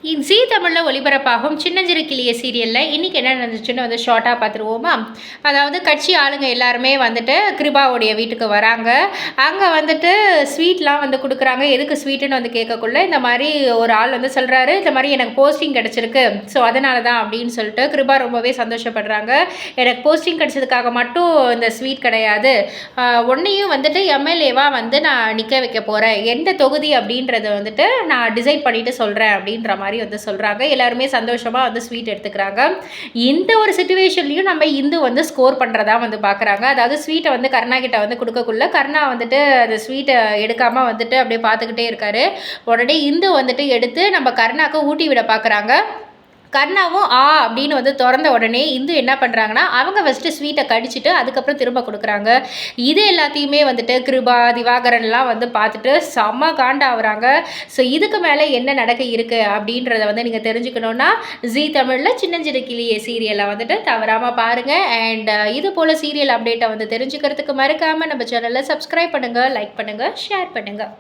ஜீ தமிழில் ஒளிபரப்பாகும் சின்னஞ்சிறு கிளிய சீரியலில் இன்றைக்கி என்ன நடந்துச்சுன்னு வந்து ஷார்ட்டாக பார்த்துருவோமா. அதாவது கட்சி ஆளுங்க எல்லாருமே வந்துட்டு கிருபாவுடைய வீட்டுக்கு வராங்க. அங்கே வந்துட்டு ஸ்வீட்லாம் வந்து கொடுக்குறாங்க. எதுக்கு ஸ்வீட்டுன்னு வந்து கேட்கக்குள்ள இந்த மாதிரி ஒரு ஆள் வந்து சொல்கிறாரு, இந்த மாதிரி எனக்கு போஸ்டிங் கிடச்சிருக்கு, ஸோ அதனால தான் அப்படின்னு சொல்லிட்டு கிருபா ரொம்பவே சந்தோஷப்படுறாங்க. எனக்கு போஸ்டிங் கிடச்சதுக்காக மட்டும் இந்த ஸ்வீட் கிடையாது, ஒன்றையும் வந்துட்டு எம்எல்ஏவாக வந்து நான் நிற்க வைக்க போகிறேன், எந்த தொகுதி அப்படின்றத வந்துட்டு நான் டிசைட் பண்ணிவிட்டு சொல்கிறேன் அப்படின்ற மாதிரி வந்து சொல்கிறாங்க. எல்லாருமே சந்தோஷமாக வந்து ஸ்வீட் எடுத்துக்கிறாங்க. இந்த ஒரு சிச்சுவேஷன்லையும் நம்ம இந்து வந்து ஸ்கோர் பண்ணுறதா வந்து பார்க்குறாங்க. அதாவது ஸ்வீட்டை வந்து கருணா கிட்ட வந்து கொடுக்கக்குள்ள கருணா வந்துட்டு அந்த ஸ்வீட்டை எடுக்காமல் வந்துட்டு அப்படியே பார்த்துக்கிட்டே இருக்காரு. உடனே இந்து வந்துட்டு எடுத்து நம்ம கருணாக்கு ஊட்டி விட பார்க்குறாங்க. கர்ணாவும் அப்படின்னு வந்து திறந்த உடனே இந்து என்ன பண்ணுறாங்கன்னா அவங்க ஃபஸ்ட்டு ஸ்வீட்டை கடிச்சிட்டு அதுக்கப்புறம் திரும்ப கொடுக்குறாங்க. இது எல்லாத்தையுமே வந்துட்டு கிருபா திவாகரன்லாம் வந்து பார்த்துட்டு செம்ம காண்டாகிறாங்க. ஸோ இதுக்கு மேலே என்ன நடக்க இருக்குது அப்படின்றத வந்து நீங்கள் தெரிஞ்சுக்கணுன்னா ஜீ தமிழில் சின்னஞ்சிறு கிளியே சீரியலை வந்துட்டு தவறாமல் பாருங்கள். அண்ட் இது போல் சீரியல் அப்டேட்டை வந்து தெரிஞ்சுக்கிறதுக்கு மறக்காமல் நம்ம சேனலை சப்ஸ்கிரைப் பண்ணுங்கள், லைக் பண்ணுங்கள், ஷேர் பண்ணுங்கள்.